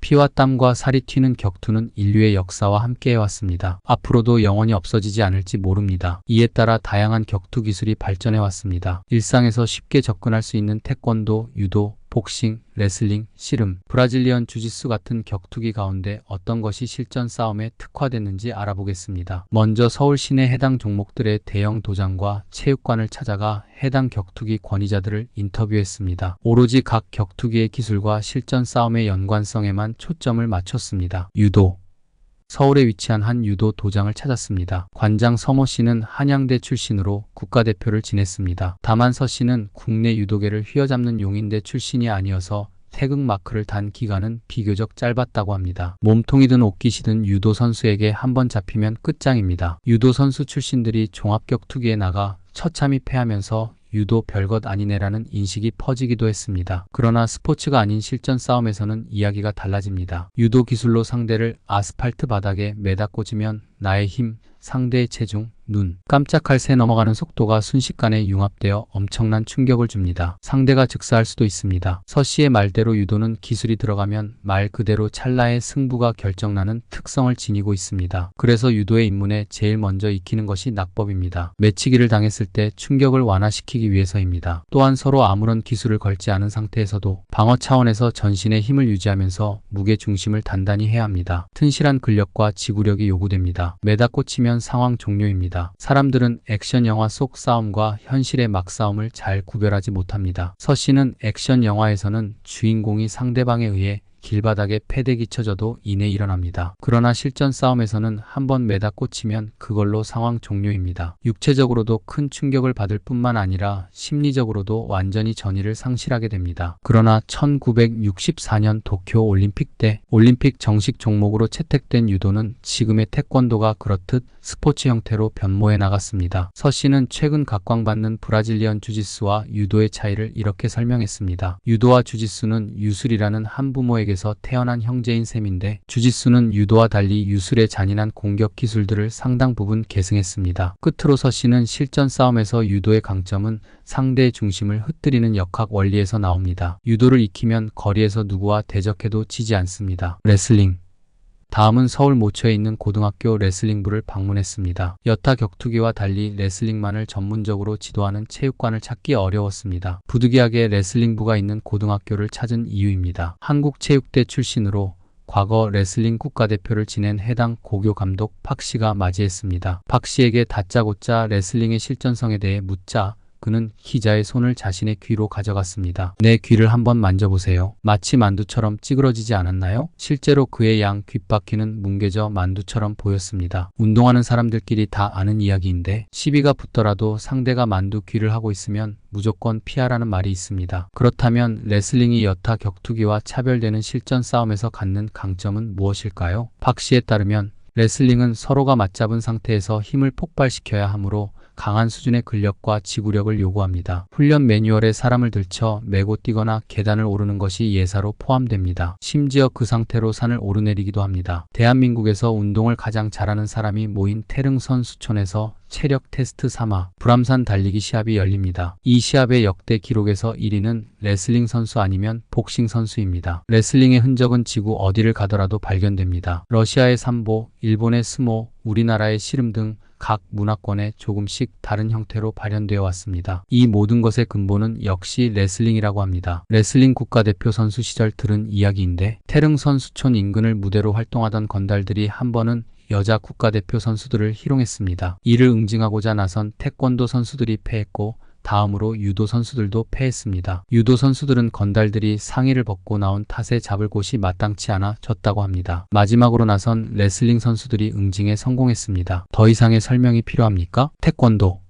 피와 땀과 살이 튀는 격투는 인류의 역사와 함께해왔습니다. 앞으로도 영원히 없어지지 않을지 모릅니다. 이에 따라 다양한 격투 기술이 발전해왔습니다. 일상에서 쉽게 접근할 수 있는 태권도, 유도, 복싱, 레슬링, 씨름, 브라질리언 주짓수 같은 격투기 가운데 어떤 것이 실전 싸움에 특화됐는지 알아보겠습니다. 먼저 서울 시내 해당 종목들의 대형 도장과 체육관을 찾아가 해당 격투기 권위자들을 인터뷰했습니다. 오로지 각 격투기의 기술과 실전 싸움의 연관성에만 초점을 맞췄습니다. 유도. 서울에 위치한 한 유도 도장을 찾았습니다. 관장 서모 씨는 한양대 출신으로 국가대표를 지냈습니다. 다만 서 씨는 국내 유도계를 휘어잡는 용인대 출신이 아니어서 태극 마크를 단 기간은 비교적 짧았다고 합니다. 몸통이든 옷깃이든 유도 선수에게 한번 잡히면 끝장입니다. 유도 선수 출신들이 종합격투기에 나가 처참히 패하면서 유도 별것 아니네라는 인식이 퍼지기도 했습니다. 그러나 스포츠가 아닌 실전 싸움에서는 이야기가 달라집니다. 유도 기술로 상대를 아스팔트 바닥에 매다 꽂으면 나의 힘, 상대의 체중, 눈, 깜짝할 새 넘어가는 속도가 순식간에 융합되어 엄청난 충격을 줍니다. 상대가 즉사할 수도 있습니다. 서 씨의 말대로 유도는 기술이 들어가면 말 그대로 찰나의 승부가 결정나는 특성을 지니고 있습니다. 그래서 유도의 입문에 제일 먼저 익히는 것이 낙법입니다. 매치기를 당했을 때 충격을 완화시키기 위해서입니다. 또한 서로 아무런 기술을 걸지 않은 상태에서도 방어 차원에서 전신의 힘을 유지하면서 무게 중심을 단단히 해야 합니다. 튼실한 근력과 지구력이 요구됩니다. 매다 꽂히면 상황 종료입니다. 사람들은 액션 영화 속 싸움과 현실의 막싸움을 잘 구별하지 못합니다. 서 씨는 액션 영화에서는 주인공이 상대방에 의해 길바닥에 패대기 쳐져도 이내 일어납니다. 그러나 실전 싸움에서는 한번 매다 꽂히면 그걸로 상황 종료입니다. 육체적으로도 큰 충격을 받을 뿐만 아니라 심리적으로도 완전히 전의를 상실하게 됩니다. 그러나 1964년 도쿄 올림픽 때 올림픽 정식 종목으로 채택된 유도는 지금의 태권도가 그렇듯 스포츠 형태로 변모해 나갔습니다. 서 씨는 최근 각광받는 브라질리언 주짓수와 유도의 차이를 이렇게 설명했습니다. 유도와 주짓수는 유술이라는 한부모에게서 태어난 형제인 셈인데 주짓수는 유도와 달리 유술의 잔인한 공격 기술들을 상당 부분 계승했습니다. 끝으로 서 씨는 실전 싸움에서 유도의 강점은 상대의 중심을 흩뜨리는 역학 원리에서 나옵니다. 유도를 익히면 거리에서 누구와 대적해도 지지 않습니다. 레슬링. 다음은 서울 모처에 있는 고등학교 레슬링부를 방문했습니다. 여타 격투기와 달리 레슬링만을 전문적으로 지도하는 체육관을 찾기 어려웠습니다. 부득이하게 레슬링부가 있는 고등학교를 찾은 이유입니다. 한국체육대 출신으로 과거 레슬링 국가대표를 지낸 해당 고교 감독 박 씨가 맞이했습니다. 박 씨에게 다짜고짜 레슬링의 실전성에 대해 묻자 그는 기자의 손을 자신의 귀로 가져갔습니다. 내 귀를 한번 만져보세요. 마치 만두처럼 찌그러지지 않았나요? 실제로 그의 양 귓바퀴는 뭉개져 만두처럼 보였습니다. 운동하는 사람들끼리 다 아는 이야기인데 시비가 붙더라도 상대가 만두 귀를 하고 있으면 무조건 피하라는 말이 있습니다. 그렇다면 레슬링이 여타 격투기와 차별되는 실전 싸움에서 갖는 강점은 무엇일까요? 박 씨에 따르면 레슬링은 서로가 맞잡은 상태에서 힘을 폭발시켜야 하므로 강한 수준의 근력과 지구력을 요구합니다. 훈련 매뉴얼에 사람을 들쳐 메고 뛰거나 계단을 오르는 것이 예사로 포함됩니다. 심지어 그 상태로 산을 오르내리기도 합니다. 대한민국에서 운동을 가장 잘하는 사람이 모인 태릉선 수촌에서 체력 테스트 삼아 불암산 달리기 시합이 열립니다. 이 시합의 역대 기록에서 1위는 레슬링 선수 아니면 복싱 선수입니다. 레슬링의 흔적은 지구 어디를 가더라도 발견됩니다. 러시아의 삼보, 일본의 스모, 우리나라의 씨름 등 각 문화권에 조금씩 다른 형태로 발현되어 왔습니다. 이 모든 것의 근본은 역시 레슬링이라고 합니다. 레슬링 국가대표 선수 시절 들은 이야기인데 태릉선 수촌 인근을 무대로 활동하던 건달들이 한 번은 여자 국가대표 선수들을 희롱했습니다. 이를 응징하고자 나선 태권도 선수들이 패했고 다음으로 유도 선수들도 패했습니다. 유도 선수들은 건달들이 상의를 벗고 나온 탓에 잡을 곳이 마땅치 않아 졌다고 합니다. 마지막으로 나선 레슬링 선수들이 응징에 성공했습니다. 더 이상의 설명이 필요합니까? 태권도.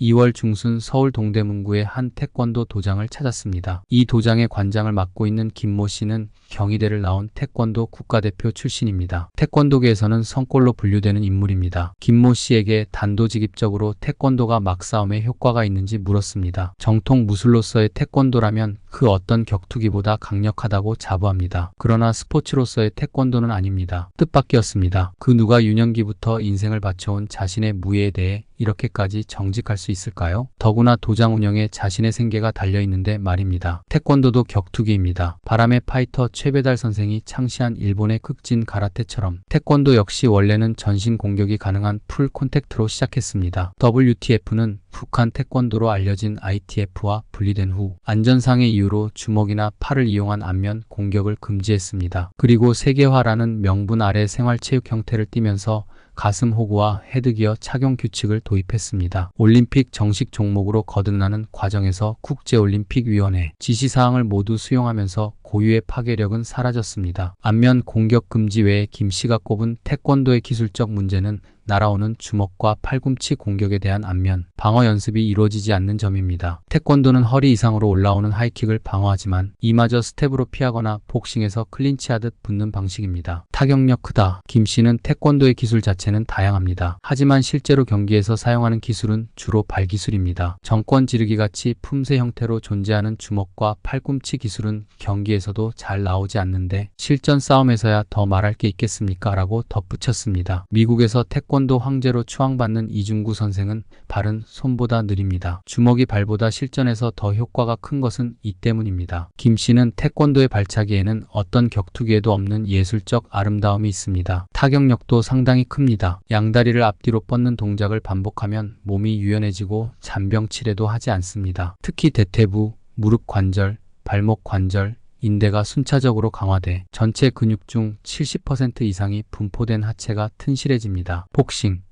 2월 중순 서울 동대문구의 한 태권도 도장을 찾았습니다. 이 도장의 관장을 맡고 있는 김모 씨는 경희대를 나온 태권도 국가대표 출신입니다. 태권도계에서는 성골로 분류되는 인물입니다. 김모 씨에게 단도직입적으로 태권도가 막싸움에 효과가 있는지 물었습니다. 정통 무술로서의 태권도라면 그 어떤 격투기보다 강력하다고 자부합니다. 그러나 스포츠로서의 태권도는 아닙니다. 뜻밖이었습니다. 그 누가 유년기부터 인생을 바쳐온 자신의 무예에 대해 이렇게까지 정직할 수 있을까요? 더구나 도장 운영에 자신의 생계가 달려있는데 말입니다. 태권도도 격투기입니다. 바람의 파이터 최배달 선생이 창시한 일본의 극진 가라테처럼 태권도 역시 원래는 전신 공격이 가능한 풀 콘택트로 시작했습니다. WTF는 북한 태권도로 알려진 ITF와 분리된 후 안전상의 이유로 주먹이나 팔을 이용한 안면 공격을 금지했습니다. 그리고 세계화라는 명분 아래 생활체육 형태를 띠면서 가슴 호구와 헤드기어 착용 규칙을 도입했습니다. 올림픽 정식 종목으로 거듭나는 과정에서 국제올림픽위원회 지시사항을 모두 수용하면서 고유의 파괴력은 사라졌습니다. 안면 공격 금지 외에 김 씨가 꼽은 태권도의 기술적 문제는 날아오는 주먹과 팔꿈치 공격에 대한 안면 방어 연습이 이루어지지 않는 점입니다. 태권도는 허리 이상으로 올라오는 하이킥을 방어하지만 이마저 스텝으로 피하거나 복싱에서 클린치하듯 붙는 방식입니다. 타격력 크다. 김 씨는 태권도의 기술 자체는 다양합니다. 하지만 실제로 경기에서 사용하는 기술은 주로 발 기술입니다. 정권 지르기같이 품새 형태로 존재하는 주먹과 팔꿈치 기술은 경기에서도 잘 나오지 않는데 실전 싸움에서야 더 말할 게 있겠습니까? 라고 덧붙였습니다. 미국에서 태권도 황제로 추앙받는 이중구 선생은 발은 손보다 느립니다. 주먹이 발보다 실전에서 더 효과가 큰 것은 이 때문입니다. 김 씨는 태권도의 발차기에는 어떤 격투기에도 없는 예술적 아름다움이 있습니다. 타격력도 상당히 큽니다. 양다리를 앞뒤로 뻗는 동작을 반복하면 몸이 유연해지고 잔병치레도 하지 않습니다. 특히 대퇴부, 무릎 관절, 발목 관절, 인대가 순차적으로 강화돼 전체 근육 중 70% 이상이 분포된 하체가 튼실해집니다. 복싱.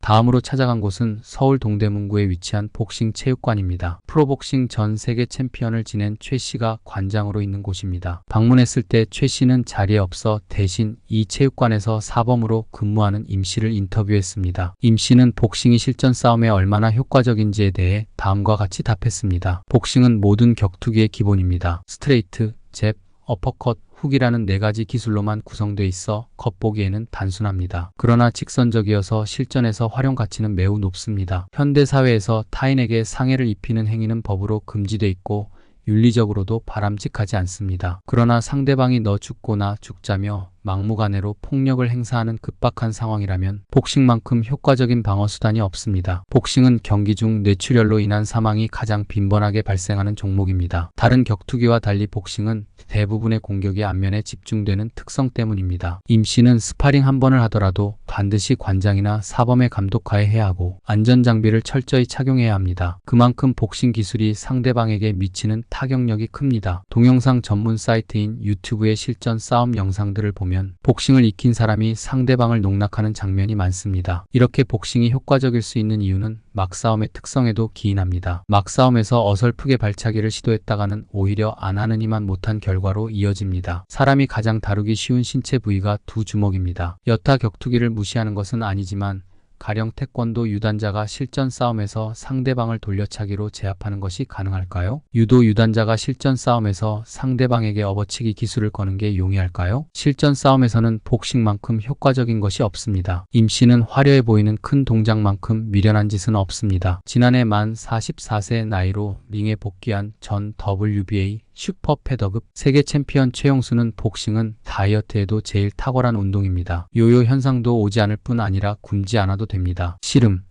다음으로 찾아간 곳은 서울 동대문구에 위치한 복싱 체육관입니다. 프로복싱 전 세계 챔피언을 지낸 최 씨가 관장으로 있는 곳입니다. 방문했을 때 최 씨는 자리에 없어 대신 이 체육관에서 사범으로 근무하는 임 씨를 인터뷰했습니다. 임 씨는 복싱이 실전 싸움에 얼마나 효과적인지에 대해 다음과 같이 답했습니다. 복싱은 모든 격투기의 기본입니다. 스트레이트, 잽, 어퍼컷, 훅이라는 4가지 기술로만 구성돼 있어 겉보기에는 단순합니다. 그러나 직선적이어서 실전에서 활용 가치는 매우 높습니다. 현대 사회에서 타인에게 상해를 입히는 행위는 법으로 금지돼 있고 윤리적으로도 바람직하지 않습니다. 그러나 상대방이 너 죽고나 죽자며 막무가내로 폭력을 행사하는 급박한 상황이라면 복싱만큼 효과적인 방어 수단이 없습니다. 복싱은 경기 중 뇌출혈로 인한 사망이 가장 빈번하게 발생하는 종목입니다. 다른 격투기와 달리 복싱은 대부분의 공격이 안면에 집중되는 특성 때문입니다. 임 씨는 스파링 한 번을 하더라도 반드시 관장이나 사범의 감독하에 해야 하고 안전장비를 철저히 착용해야 합니다. 그만큼 복싱 기술이 상대방에게 미치는 타격력이 큽니다. 동영상 전문 사이트인 유튜브의 실전 싸움 영상들을 보면 복싱을 익힌 사람이 상대방을 농락하는 장면이 많습니다. 이렇게 복싱이 효과적일 수 있는 이유는 막싸움의 특성에도 기인합니다. 막싸움에서 어설프게 발차기를 시도했다가는 오히려 안 하느니만 못한 결과로 이어집니다. 사람이 가장 다루기 쉬운 신체 부위가 두 주먹입니다. 여타 격투기를 무시하는 것은 아니지만 가령 태권도 유단자가 실전 싸움에서 상대방을 돌려차기로 제압하는 것이 가능할까요? 유도 유단자가 실전 싸움에서 상대방에게 업어치기 기술을 거는 게 용이할까요? 실전 싸움에서는 복싱만큼 효과적인 것이 없습니다. 임 씨는 화려해 보이는 큰 동작만큼 미련한 짓은 없습니다. 지난해 만 44세 나이로 링에 복귀한 전 WBA 슈퍼 패더급 세계 챔피언 최용수는 복싱은 다이어트에도 제일 탁월한 운동입니다. 요요 현상도 오지 않을 뿐 아니라 굶지 않아도 됩니다. 씨름.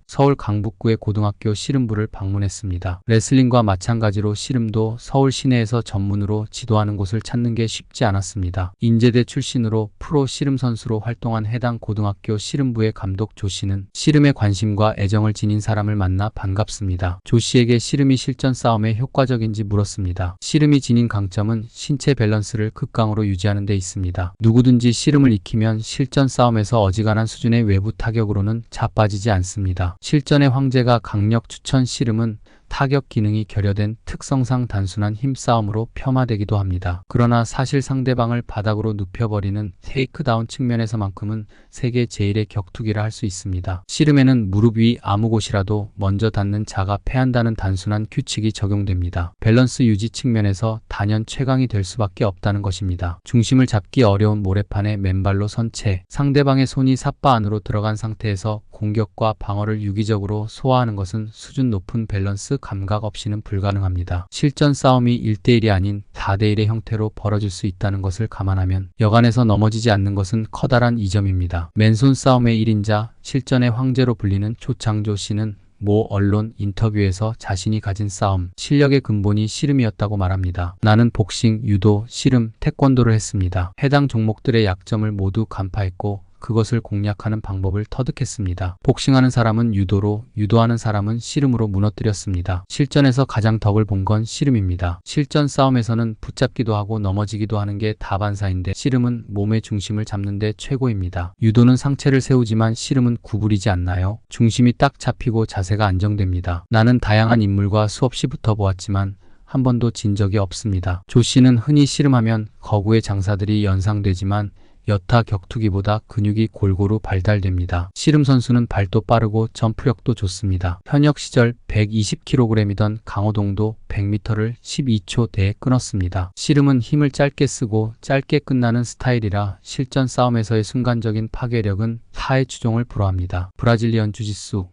서울 강북구의 고등학교 씨름부를 방문했습니다. 레슬링과 마찬가지로 씨름도 서울 시내에서 전문으로 지도하는 곳을 찾는 게 쉽지 않았습니다. 인제대 출신으로 프로 씨름 선수로 활동한 해당 고등학교 씨름부의 감독 조 씨는 씨름에 관심과 애정을 지닌 사람을 만나 반갑습니다. 조 씨에게 씨름이 실전 싸움에 효과적인지 물었습니다. 씨름이 지닌 강점은 신체 밸런스를 극강으로 유지하는 데 있습니다. 누구든지 씨름을 익히면 실전 싸움에서 어지간한 수준의 외부 타격으로는 자빠지지 않습니다. 실전의 황제가 강력 추천 씨름은 타격 기능이 결여된 특성상 단순한 힘싸움으로 폄하되기도 합니다. 그러나 사실 상대방을 바닥으로 눕혀버리는 테이크다운 측면에서만큼은 세계 제일의 격투기라 할 수 있습니다. 씨름에는 무릎 위 아무 곳이라도 먼저 닿는 자가 패한다는 단순한 규칙이 적용됩니다. 밸런스 유지 측면에서 단연 최강이 될 수밖에 없다는 것입니다. 중심을 잡기 어려운 모래판에 맨발로 선 채 상대방의 손이 삿바 안으로 들어간 상태에서 공격과 방어를 유기적으로 소화하는 것은 수준 높은 밸런스 감각 없이는 불가능합니다. 실전 싸움이 1대1이 아닌 4대1의 형태로 벌어질 수 있다는 것을 감안하면 여간에서 넘어지지 않는 것은 커다란 이점입니다. 맨손 싸움의 1인자, 실전의 황제로 불리는 조창조 씨는 모 언론 인터뷰에서 자신이 가진 싸움, 실력의 근본이 씨름이었다고 말합니다. 나는 복싱, 유도, 씨름, 태권도를 했습니다. 해당 종목들의 약점을 모두 간파했고 그것을 공략하는 방법을 터득했습니다. 복싱하는 사람은 유도로, 유도하는 사람은 씨름으로 무너뜨렸습니다. 실전에서 가장 덕을 본 건 씨름입니다. 실전 싸움에서는 붙잡기도 하고 넘어지기도 하는 게 다반사인데 씨름은 몸의 중심을 잡는 데 최고입니다. 유도는 상체를 세우지만 씨름은 구부리지 않나요? 중심이 딱 잡히고 자세가 안정됩니다. 나는 다양한 인물과 수없이 붙어보았지만 한 번도 진 적이 없습니다. 조 씨는 흔히 씨름하면 거구의 장사들이 연상되지만 여타 격투기보다 근육이 골고루 발달됩니다. 씨름 선수는 발도 빠르고 점프력도 좋습니다. 현역 시절 120kg이던 강호동도 100m를 12초대에 끊었습니다. 씨름은 힘을 짧게 쓰고 짧게 끝나는 스타일이라 실전 싸움에서의 순간적인 파괴력은 타의 추종을 불허합니다. 브라질리언 주짓수.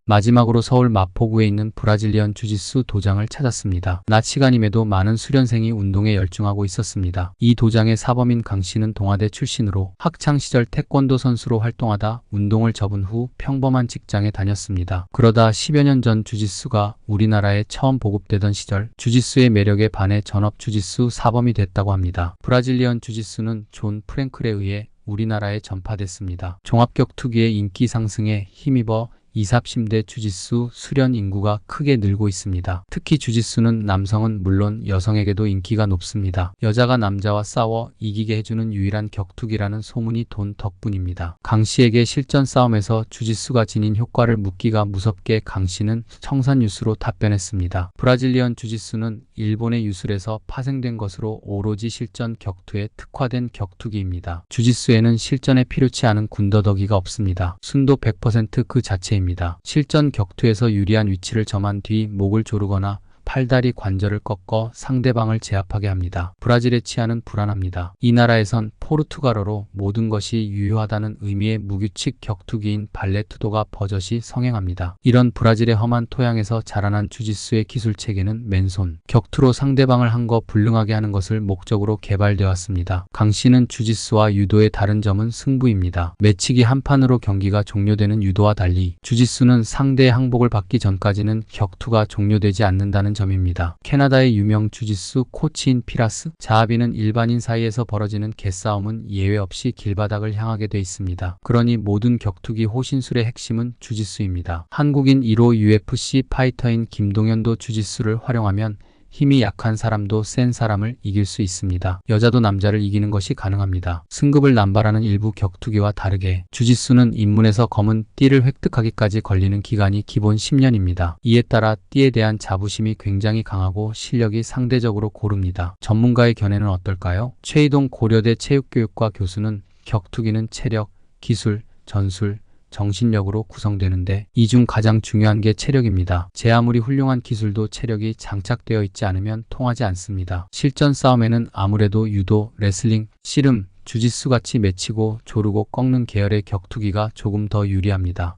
마지막으로 서울 마포구에 있는 브라질리언 주짓수 도장을 찾았습니다. 낮 시간임에도 많은 수련생이 운동에 열중하고 있었습니다. 이 도장의 사범인 강 씨는 동아대 출신으로 학창시절 태권도 선수로 활동하다 운동을 접은 후 평범한 직장에 다녔습니다. 그러다 10여 년 전 주짓수가 우리나라에 처음 보급되던 시절 주짓수의 매력에 반해 전업 주짓수 사범이 됐다고 합니다. 브라질리언 주짓수는 존 프랭클에 의해 우리나라에 전파됐습니다. 종합격투기의 인기 상승에 힘입어 2, 30대 주짓수 수련 인구가 크게 늘고 있습니다. 특히 주짓수는 남성은 물론 여성에게도 인기가 높습니다. 여자가 남자와 싸워 이기게 해주는 유일한 격투기라는 소문이 돈 덕분입니다. 강 씨에게 실전 싸움에서 주짓수가 지닌 효과를 묻기가 무섭게 강 씨는 청산 유수로 답변했습니다. 브라질리언 주짓수는 일본의 유술에서 파생된 것으로 오로지 실전 격투에 특화된 격투기입니다. 주짓수에는 실전에 필요치 않은 군더더기가 없습니다. 순도 100% 그 자체입니다. 실전 격투에서 유리한 위치를 점한 뒤 목을 조르거나 팔다리 관절을 꺾어 상대방을 제압하게 합니다. 브라질의 치안은 불안합니다. 이 나라에선 포르투갈어로 모든 것이 유효하다는 의미의 무규칙 격투기인 발레투도가 버젓이 성행합니다. 이런 브라질의 험한 토양에서 자라난 주짓수의 기술 체계는 맨손, 격투로 상대방을 한거 불능하게 하는 것을 목적으로 개발되어 왔습니다. 강 씨는 주짓수와 유도의 다른 점은 승부입니다. 매치기 한 판으로 경기가 종료되는 유도와 달리 주짓수는 상대의 항복을 받기 전까지는 격투가 종료되지 않는다는 점입니다. 캐나다의 유명 주짓수 코치인 피라스 자하비는 일반인 사이에서 벌어지는 개싸움은 예외 없이 길바닥을 향하게 돼 있습니다. 그러니 모든 격투기 호신술의 핵심은 주짓수입니다. 한국인 1호 UFC 파이터인 김동현도 주짓수를 활용하면 힘이 약한 사람도 센 사람을 이길 수 있습니다. 여자도 남자를 이기는 것이 가능합니다. 승급을 남발하는 일부 격투기와 다르게 주짓수는 입문에서 검은 띠를 획득하기까지 걸리는 기간이 기본 10년입니다. 이에 따라 띠에 대한 자부심이 굉장히 강하고 실력이 상대적으로 고릅니다. 전문가의 견해는 어떨까요? 최이동 고려대 체육교육과 교수는 격투기는 체력, 기술, 전술, 정신력으로 구성되는데 이 중 가장 중요한 게 체력입니다. 제 아무리 훌륭한 기술도 체력이 장착되어 있지 않으면 통하지 않습니다. 실전 싸움에는 아무래도 유도, 레슬링, 씨름, 주짓수같이 맺히고 조르고 꺾는 계열의 격투기가 조금 더 유리합니다.